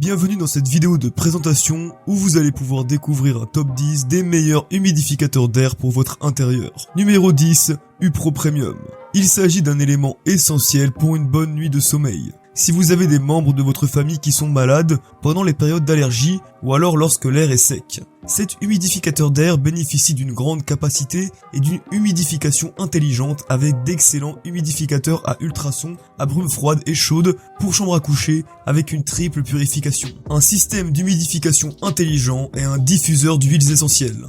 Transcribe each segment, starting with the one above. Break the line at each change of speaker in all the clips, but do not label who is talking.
Bienvenue dans cette vidéo de présentation où vous allez pouvoir découvrir un top 10 des meilleurs humidificateurs d'air pour votre intérieur. Numéro 10, UPRO Premium. Il s'agit d'un élément essentiel pour une bonne nuit de sommeil. Si vous avez des membres de votre famille qui sont malades pendant les périodes d'allergie ou alors lorsque l'air est sec, cet humidificateur d'air bénéficie d'une grande capacité et d'une humidification intelligente avec d'excellents humidificateurs à ultrasons, à brume froide et chaude pour chambre à coucher avec une triple purification, un système d'humidification intelligent et un diffuseur d'huiles essentielles.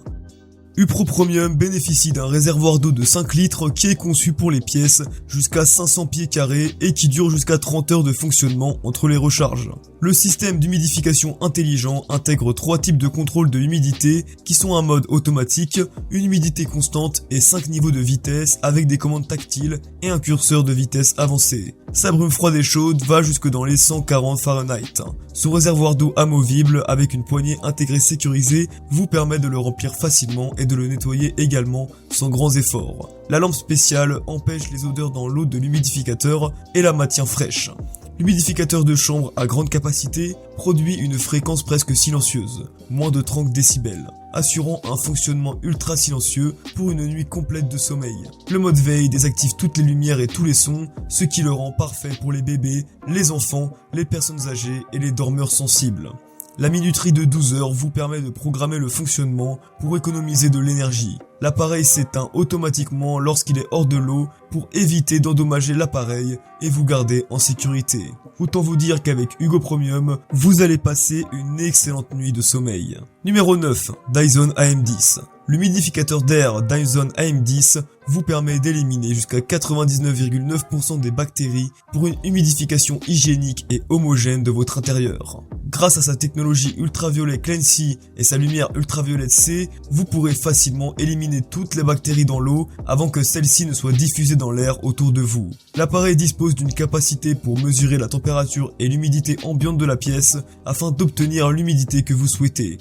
UPRO Premium bénéficie d'un réservoir d'eau de 5 litres qui est conçu pour les pièces jusqu'à 500 pieds carrés et qui dure jusqu'à 30 heures de fonctionnement entre les recharges. Le système d'humidification intelligent intègre 3 types de contrôle de l'humidité qui sont un mode automatique, une humidité constante et 5 niveaux de vitesse avec des commandes tactiles et un curseur de vitesse avancé. Sa brume froide et chaude va jusque dans les 140 Fahrenheit. Son réservoir d'eau amovible avec une poignée intégrée sécurisée vous permet de le remplir facilement et de le nettoyer également sans grands efforts. La lampe spéciale empêche les odeurs dans l'eau de l'humidificateur et la maintient fraîche. L'humidificateur de chambre à grande capacité produit une fréquence presque silencieuse, moins de 30 décibels, assurant un fonctionnement ultra silencieux pour une nuit complète de sommeil. Le mode veille désactive toutes les lumières et tous les sons, ce qui le rend parfait pour les bébés, les enfants, les personnes âgées et les dormeurs sensibles. La minuterie de 12 heures vous permet de programmer le fonctionnement pour économiser de l'énergie. L'appareil s'éteint automatiquement lorsqu'il est hors de l'eau pour éviter d'endommager l'appareil et vous garder en sécurité. Autant vous dire qu'avec UPRO Premium, vous allez passer une excellente nuit de sommeil. Numéro 9, Dyson AM10. L'humidificateur d'air Dyson AM10 vous permet d'éliminer jusqu'à 99,9% des bactéries pour une humidification hygiénique et homogène de votre intérieur. Grâce à sa technologie ultraviolet Cleansea et sa lumière ultraviolette C, vous pourrez facilement éliminer toutes les bactéries dans l'eau avant que celles-ci ne soient diffusées dans l'air autour de vous. L'appareil dispose d'une capacité pour mesurer la température et l'humidité ambiante de la pièce afin d'obtenir l'humidité que vous souhaitez.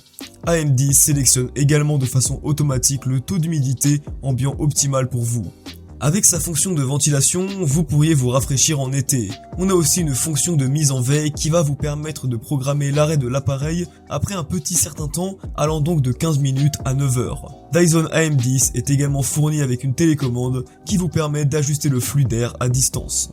AM10 sélectionne également de façon automatique le taux d'humidité ambiant optimal pour vous. Avec sa fonction de ventilation, vous pourriez vous rafraîchir en été. On a aussi une fonction de mise en veille qui va vous permettre de programmer l'arrêt de l'appareil après un petit certain temps, allant donc de 15 minutes à 9 heures. Dyson AM10 est également fourni avec une télécommande qui vous permet d'ajuster le flux d'air à distance.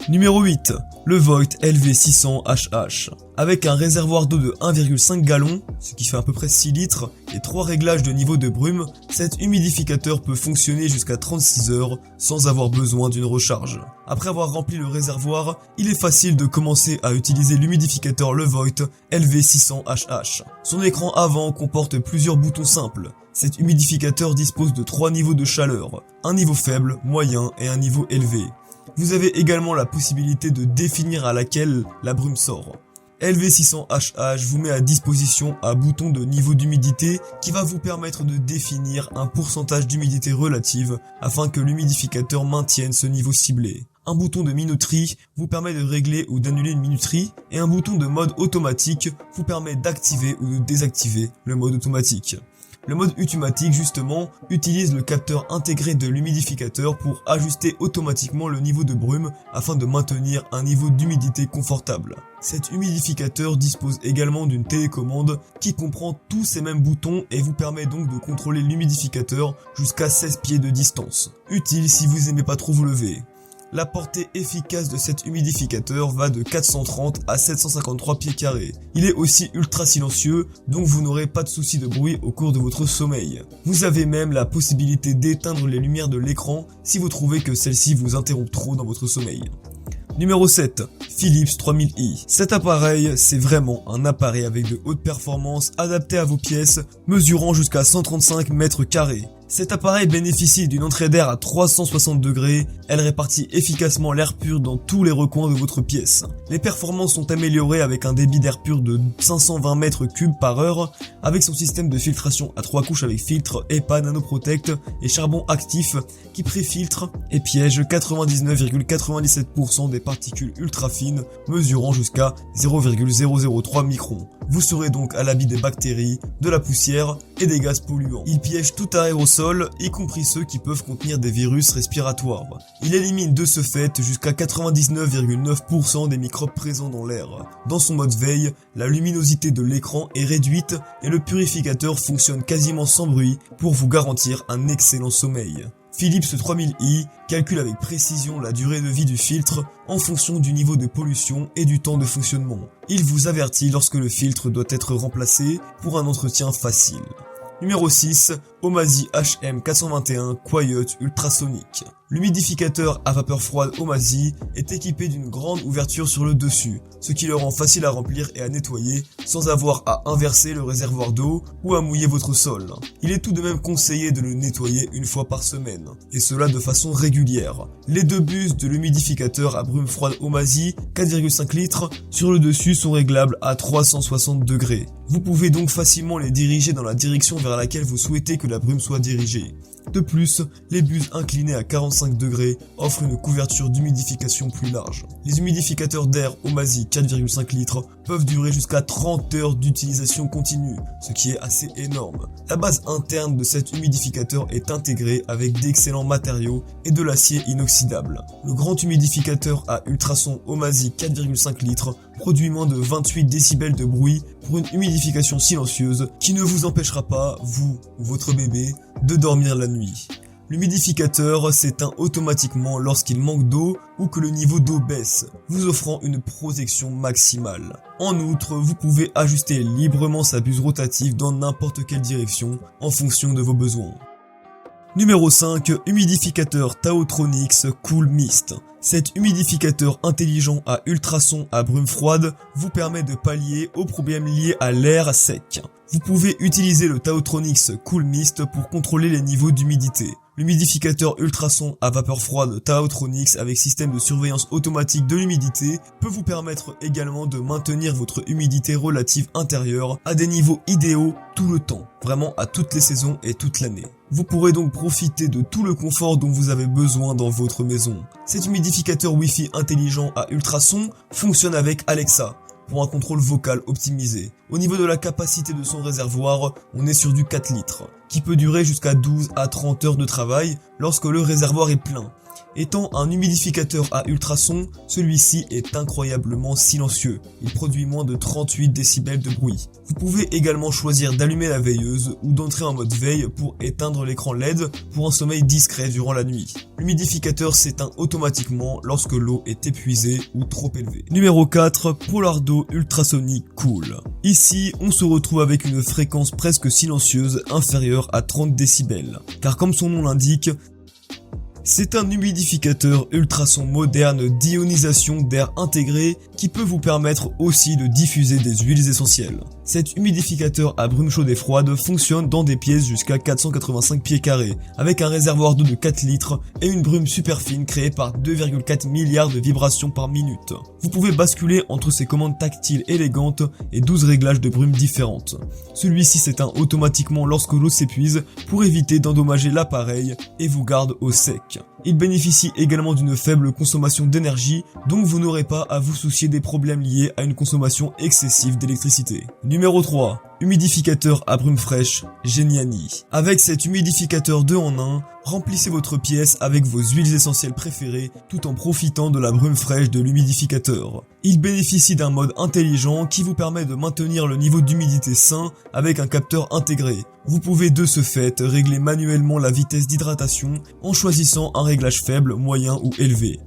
Numéro 8, le Voigt LV600HH. Avec un réservoir d'eau de 1,5 gallons, ce qui fait à peu près 6 litres, et 3 réglages de niveau de brume, cet humidificateur peut fonctionner jusqu'à 36 heures sans avoir besoin d'une recharge. Après avoir rempli le réservoir, il est facile de commencer à utiliser l'humidificateur le Voigt LV600HH. Son écran avant comporte plusieurs boutons simples. Cet humidificateur dispose de 3 niveaux de chaleur, un niveau faible, moyen et un niveau élevé. Vous avez également la possibilité de définir à laquelle la brume sort. LV600HH vous met à disposition un bouton de niveau d'humidité qui va vous permettre de définir un pourcentage d'humidité relative afin que l'humidificateur maintienne ce niveau ciblé. Un bouton de minuterie vous permet de régler ou d'annuler une minuterie et un bouton de mode automatique vous permet d'activer ou de désactiver le mode automatique. Le mode automatique justement utilise le capteur intégré de l'humidificateur pour ajuster automatiquement le niveau de brume afin de maintenir un niveau d'humidité confortable. Cet humidificateur dispose également d'une télécommande qui comprend tous ces mêmes boutons et vous permet donc de contrôler l'humidificateur jusqu'à 16 pieds de distance. Utile si vous aimez pas trop vous lever. La portée efficace de cet humidificateur va de 430 à 753 pieds carrés. Il est aussi ultra silencieux, donc vous n'aurez pas de soucis de bruit au cours de votre sommeil. Vous avez même la possibilité d'éteindre les lumières de l'écran si vous trouvez que celles-ci vous interrompent trop dans votre sommeil. Numéro 7, Philips 3000i. Cet appareil, c'est vraiment un appareil avec de hautes performances adapté à vos pièces, mesurant jusqu'à 135 mètres carrés. Cet appareil bénéficie d'une entrée d'air à 360 degrés, elle répartit efficacement l'air pur dans tous les recoins de votre pièce. Les performances sont améliorées avec un débit d'air pur de 520 mètres cubes par heure, avec son système de filtration à 3 couches avec filtre, EPA, Nanoprotect et charbon actif qui préfiltre et piège 99,97% des particules ultra fines, mesurant jusqu'à 0,003 microns. Vous serez donc à l'abri des bactéries, de la poussière et des gaz polluants. Il piège tout aérosol, y compris ceux qui peuvent contenir des virus respiratoires. Il élimine de ce fait jusqu'à 99,9% des microbes présents dans l'air. Dans son mode veille, la luminosité de l'écran est réduite et le purificateur fonctionne quasiment sans bruit pour vous garantir un excellent sommeil. Philips 3000i calcule avec précision la durée de vie du filtre en fonction du niveau de pollution et du temps de fonctionnement. Il vous avertit lorsque le filtre doit être remplacé pour un entretien facile. Numéro 6, Omasi HM421 Quiet Ultrasonic. L'humidificateur à vapeur froide Omasi est équipé d'une grande ouverture sur le dessus, ce qui le rend facile à remplir et à nettoyer sans avoir à inverser le réservoir d'eau ou à mouiller votre sol. Il est tout de même conseillé de le nettoyer une fois par semaine, et cela de façon régulière. Les deux buses de l'humidificateur à brume froide Omasi 4,5 litres sur le dessus sont réglables à 360 degrés. Vous pouvez donc facilement les diriger dans la direction vers laquelle vous souhaitez que la brume soit dirigée. De plus, les buses inclinées à 45 degrés offrent une couverture d'humidification plus large. Les humidificateurs d'air Omasi 4,5 litres peuvent durer jusqu'à 30 heures d'utilisation continue, ce qui est assez énorme. La base interne de cet humidificateur est intégrée avec d'excellents matériaux et de l'acier inoxydable. Le grand humidificateur à ultrasons Omasi 4,5 litres produit moins de 28 décibels de bruit pour une humidification silencieuse qui ne vous empêchera pas, vous ou votre bébé, de dormir la nuit. L'humidificateur s'éteint automatiquement lorsqu'il manque d'eau ou que le niveau d'eau baisse, vous offrant une protection maximale. En outre, vous pouvez ajuster librement sa buse rotative dans n'importe quelle direction en fonction de vos besoins. Numéro 5, humidificateur Taotronix Cool Mist. Cet humidificateur intelligent à ultrasons à brume froide vous permet de pallier aux problèmes liés à l'air sec. Vous pouvez utiliser le Taotronix Cool Mist pour contrôler les niveaux d'humidité. L'humidificateur ultrason à vapeur froide Taotronix avec système de surveillance automatique de l'humidité peut vous permettre également de maintenir votre humidité relative intérieure à des niveaux idéaux tout le temps, vraiment à toutes les saisons et toute l'année. Vous pourrez donc profiter de tout le confort dont vous avez besoin dans votre maison. Cet humidificateur Wi-Fi intelligent à ultrasons fonctionne avec Alexa pour un contrôle vocal optimisé. Au niveau de la capacité de son réservoir, on est sur du 4 litres, qui peut durer jusqu'à 12 à 30 heures de travail lorsque le réservoir est plein. Étant un humidificateur à ultrasons, celui-ci est incroyablement silencieux. Il produit moins de 38 décibels de bruit. Vous pouvez également choisir d'allumer la veilleuse ou d'entrer en mode veille pour éteindre l'écran LED pour un sommeil discret durant la nuit. L'humidificateur s'éteint automatiquement lorsque l'eau est épuisée ou trop élevée. Numéro 4, Polardo Ultrasonic Cool. Ici, on se retrouve avec une fréquence presque silencieuse inférieure à 30 décibels. Car comme son nom l'indique, c'est un humidificateur ultrason moderne d'ionisation d'air intégré qui peut vous permettre aussi de diffuser des huiles essentielles. Cet humidificateur à brume chaude et froide fonctionne dans des pièces jusqu'à 485 pieds carrés, avec un réservoir d'eau de 4 litres et une brume super fine créée par 2,4 milliards de vibrations par minute. Vous pouvez basculer entre ces commandes tactiles élégantes et 12 réglages de brume différentes. Celui-ci s'éteint automatiquement lorsque l'eau s'épuise pour éviter d'endommager l'appareil et vous garde au sec. Il bénéficie également d'une faible consommation d'énergie, donc vous n'aurez pas à vous soucier des problèmes liés à une consommation excessive d'électricité. Numéro 3. Humidificateur à brume fraîche, Geniani. Avec cet humidificateur 2 en 1, remplissez votre pièce avec vos huiles essentielles préférées tout en profitant de la brume fraîche de l'humidificateur. Il bénéficie d'un mode intelligent qui vous permet de maintenir le niveau d'humidité sain avec un capteur intégré. Vous pouvez de ce fait régler manuellement la vitesse d'hydratation en choisissant un réglage faible, moyen ou élevé.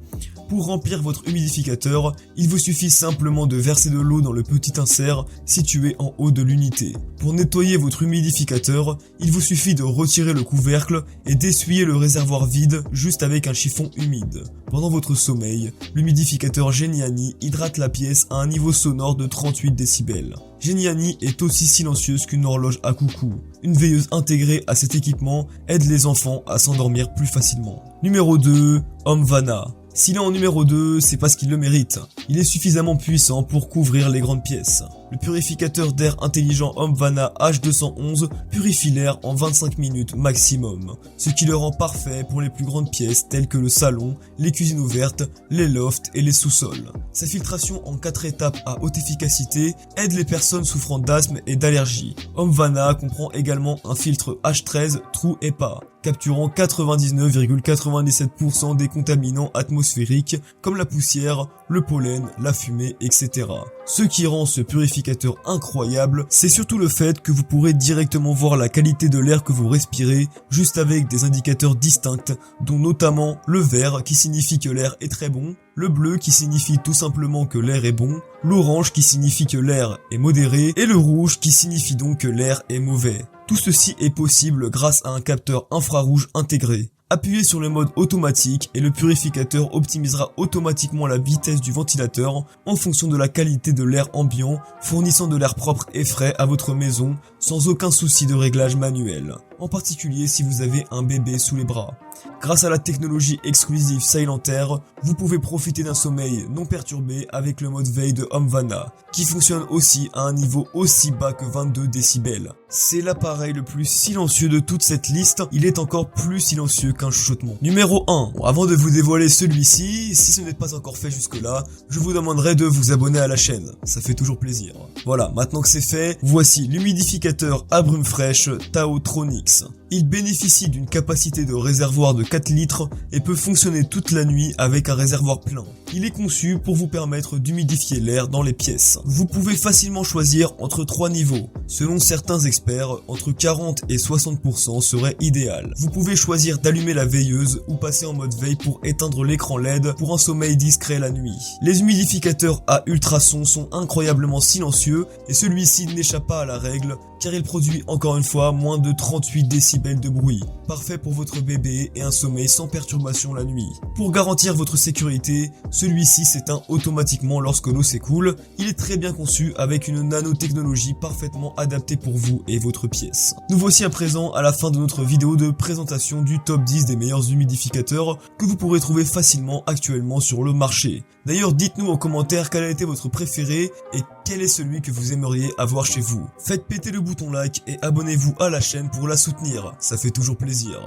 Pour remplir votre humidificateur, il vous suffit simplement de verser de l'eau dans le petit insert situé en haut de l'unité. Pour nettoyer votre humidificateur, il vous suffit de retirer le couvercle et d'essuyer le réservoir vide juste avec un chiffon humide. Pendant votre sommeil, l'humidificateur Geniani hydrate la pièce à un niveau sonore de 38 décibels. Geniani est aussi silencieuse qu'une horloge à coucou. Une veilleuse intégrée à cet équipement aide les enfants à s'endormir plus facilement. Numéro 2, Omvana. S'il est en numéro 2, c'est parce qu'il le mérite. Il est suffisamment puissant pour couvrir les grandes pièces. Le purificateur d'air intelligent Omvana H211 purifie l'air en 25 minutes maximum, ce qui le rend parfait pour les plus grandes pièces telles que le salon, les cuisines ouvertes, les lofts et les sous-sols. Sa filtration en 4 étapes à haute efficacité aide les personnes souffrant d'asthme et d'allergie. Omvana comprend également un filtre H13 trou EPA, capturant 99,97% des contaminants atmosphériques comme la poussière, le pollen, la fumée, etc. Ce qui rend ce purificateur incroyable, c'est surtout le fait que vous pourrez directement voir la qualité de l'air que vous respirez juste avec des indicateurs distincts, dont notamment le vert qui signifie que l'air est très bon, le bleu qui signifie tout simplement que l'air est bon, l'orange qui signifie que l'air est modéré et le rouge qui signifie donc que l'air est mauvais. Tout ceci est possible grâce à un capteur infrarouge intégré. Appuyez sur le mode automatique et le purificateur optimisera automatiquement la vitesse du ventilateur en fonction de la qualité de l'air ambiant, fournissant de l'air propre et frais à votre maison sans aucun souci de réglage manuel, en particulier si vous avez un bébé sous les bras. Grâce à la technologie exclusive Silent Air, vous pouvez profiter d'un sommeil non perturbé avec le mode veille de Omvana, qui fonctionne aussi à un niveau aussi bas que 22 décibels. C'est l'appareil le plus silencieux de toute cette liste, il est encore plus silencieux qu'un chuchotement. Numéro 1. Avant de vous dévoiler celui-ci, si ce n'est pas encore fait jusque-là, je vous demanderai de vous abonner à la chaîne, ça fait toujours plaisir. Voilà, maintenant que c'est fait, voici l'humidificateur à brume fraîche Taotronix. Il bénéficie d'une capacité de réservoir de 4 litres et peut fonctionner toute la nuit avec un réservoir plein. Il est conçu pour vous permettre d'humidifier l'air dans les pièces. Vous pouvez facilement choisir entre 3 niveaux. Selon certains experts, entre 40 et 60% serait idéal. Vous pouvez choisir d'allumer la veilleuse ou passer en mode veille pour éteindre l'écran LED pour un sommeil discret la nuit. Les humidificateurs à ultrasons sont incroyablement silencieux et celui-ci n'échappe pas à la règle car il produit encore une fois moins de 38 décibels de bruit. Parfait pour votre bébé et un sommeil sans perturbation la nuit. Pour garantir votre sécurité, celui-ci s'éteint automatiquement lorsque l'eau s'écoule. Il est très bien conçu avec une nanotechnologie parfaitement adaptée pour vous et votre pièce. Nous voici à présent à la fin de notre vidéo de présentation du top 10 des meilleurs humidificateurs que vous pourrez trouver facilement actuellement sur le marché. D'ailleurs, dites-nous en commentaire quel a été votre préféré et quel est celui que vous aimeriez avoir chez vous. Faites péter le bouton like et abonnez-vous à la chaîne pour la soutenir, ça fait toujours plaisir.